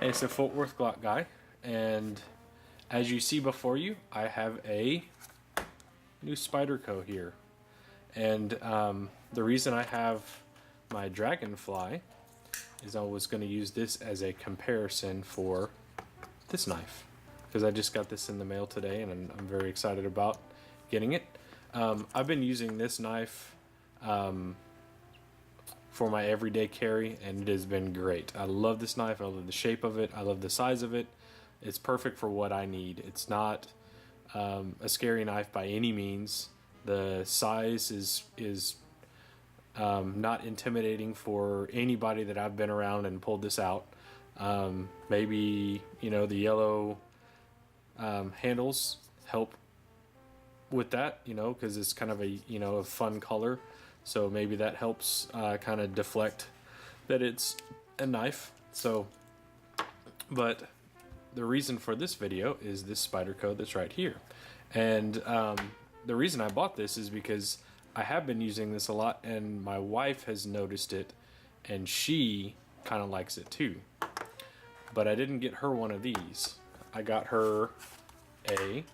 Hey, it's the Fort Worth Glock guy, and as you see before you, I have a new Spyderco here. And the reason I have my Dragonfly is I was going to use this as a comparison for this knife, because I just got this in the mail today and I'm very excited about getting it. I've been using this knife for my everyday carry, and it has been great. I love this knife. I love the shape of it. I love the size of it. It's perfect for what I need. It's not a scary knife by any means. The size is not intimidating for anybody that I've been around and pulled this out. Maybe, you know, the yellow handles help with that, you know, because it's kind of a, you know, a fun color. So maybe that helps kind of deflect that it's a knife. So, but the reason for this video is this Spyderco that's right here. And the reason I bought this is because I have been using this a lot, and my wife has noticed it, and she kind of likes it too. But I didn't get her one of these. I got her a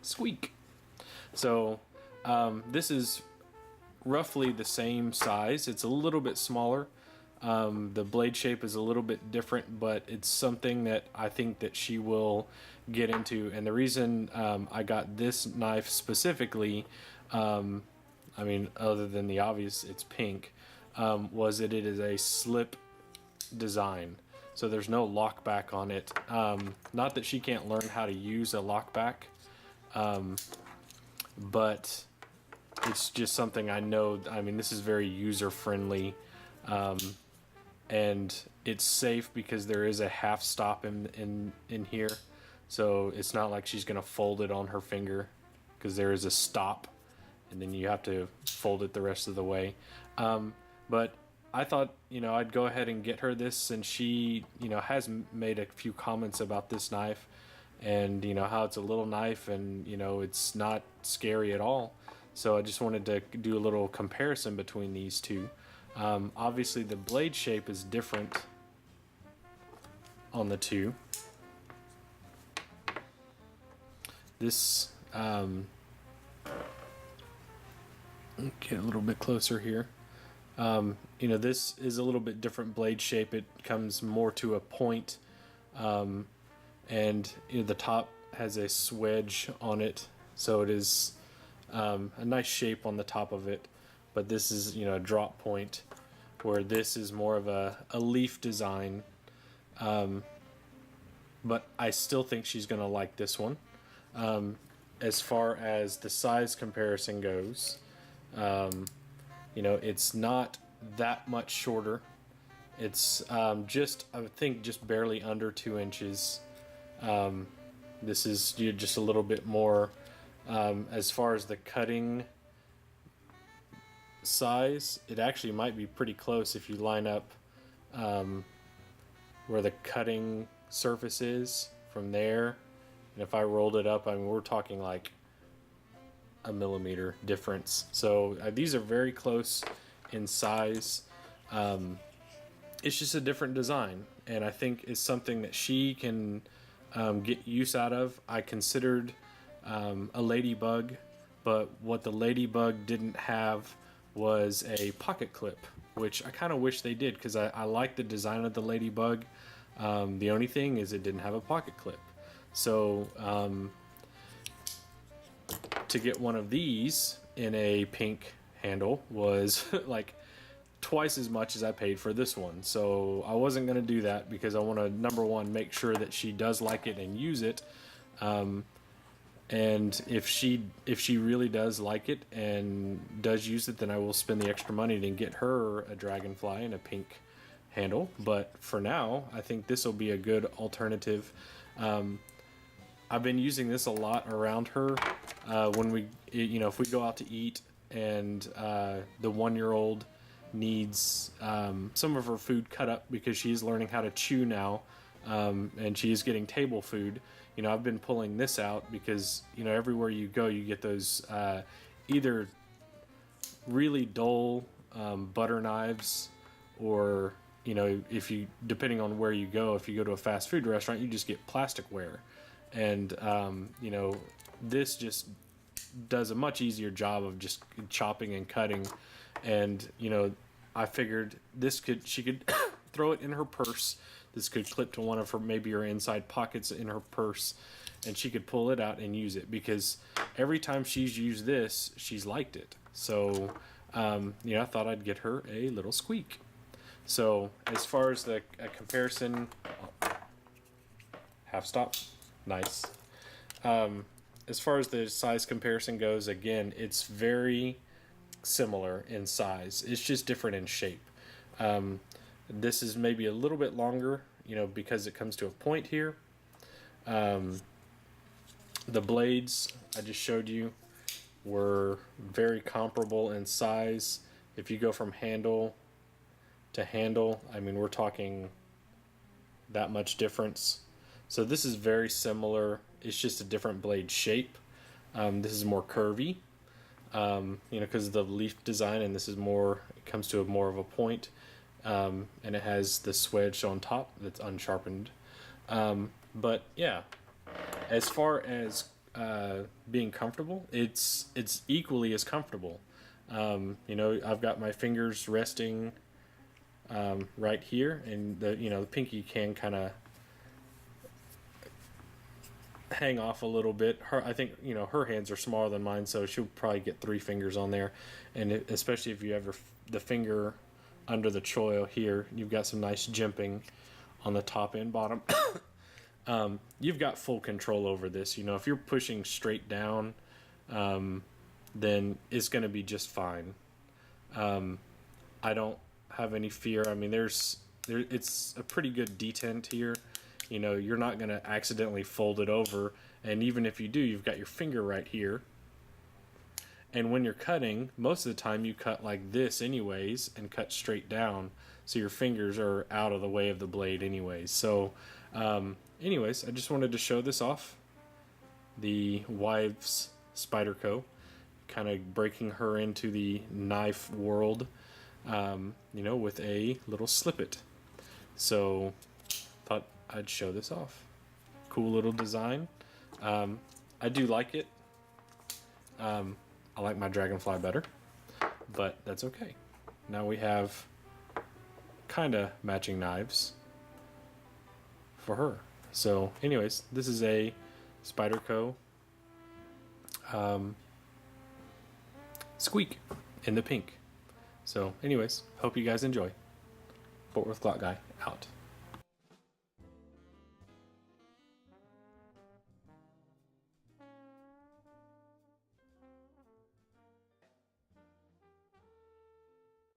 Squeak. So this is roughly the same size. It's a little bit smaller. The blade shape is a little bit different, but it's something that I think that she will get into. And the reason I got this knife specifically, I mean, other than the obvious, it's pink, was that it is a slip design. So there's no lockback on it. Not that she can't learn how to use a lockback, but it's just something I know. I mean, this is very user friendly, and it's safe because there is a half stop in here, so it's not like she's gonna fold it on her finger, because there is a stop and then you have to fold it the rest of the way. But I thought, you know, I'd go ahead and get her this, and she, you know, has made a few comments about this knife, and you know how it's a little knife, and you know it's not scary at all. So I just wanted to do a little comparison between these two. Obviously the blade shape is different on the two. This get a little bit closer here. You know, this is a little bit different blade shape. It comes more to a point. And you know, the top has a swedge on it, so it is a nice shape on the top of it. But this is, you know, a drop point, where this is more of a leaf design. But I still think she's gonna like this one. As far as the size comparison goes, you know, it's not that much shorter. It's just, I would think, just barely under 2 inches. This is just a little bit more. As far as the cutting size, it actually might be pretty close if you line up where the cutting surface is from there, and if I rolled it up, I mean, we're talking like a millimeter difference. So these are very close in size. It's just a different design, and I think it's something that she can get use out of. I considered a ladybug, but what the ladybug didn't have was a pocket clip, which I kind of wish they did, because I like the design of the ladybug. The only thing is it didn't have a pocket clip. So to get one of these in a pink handle was like twice as much as I paid for this one. So I wasn't going to do that, because I want to, number one, make sure that she does like it and use it. And if she really does like it and does use it, then I will spend the extra money to get her a Dragonfly and a pink handle. But for now, I think this will be a good alternative. I've been using this a lot around her when we, you know, if we go out to eat and the 1-year-old needs some of her food cut up, because she is learning how to chew now, and she is getting table food. You know, I've been pulling this out because, you know, everywhere you go you get those either really dull butter knives or if you, depending on where you go, if you go to a fast food restaurant, you just get plasticware, and this just does a much easier job of just chopping and cutting. And I figured she could throw it in her purse. This could clip to one of her, maybe her inside pockets in her purse, and she could pull it out and use it, because every time she's used this, she's liked it. So I thought I'd get her a little Squeak. So as far as the comparison, half stop, nice. As far as the size comparison goes, again, it's very similar in size. It's just different in shape. This is maybe a little bit longer, because it comes to a point here. The blades I just showed you were very comparable in size. If you go from handle to handle, I mean, we're talking that much difference. So this is very similar. It's just a different blade shape. This is more curvy, because of the leaf design, and this is more, it comes to more of a point, and it has the swedge on top that's unsharpened. But yeah, as far as being comfortable, it's equally as comfortable. I've got my fingers resting right here, and the pinky can kind of hang off a little bit. I think her hands are smaller than mine, so she'll probably get 3 fingers on there, and especially if you have the finger under the choil here, you've got some nice jimping on the top and bottom. You've got full control over this. If you're pushing straight down, then it's going to be just fine. I don't have any fear. I mean, it's a pretty good detent here. You're not going to accidentally fold it over, and even if you do, you've got your finger right here. And when you're cutting, most of the time you cut like this anyways, and cut straight down, so your fingers are out of the way of the blade anyways. So anyways, I just wanted to show this off. The Wives Spyderco, kind of breaking her into the knife world, with a little slippet. So thought I'd show this off. Cool little design. I do like it. I like my Dragonfly better, but that's okay. Now we have kind of matching knives for her. So anyways, this is a Spyderco Squeak in the pink. So anyways, hope you guys enjoy. Fort Worth Glock Guy out.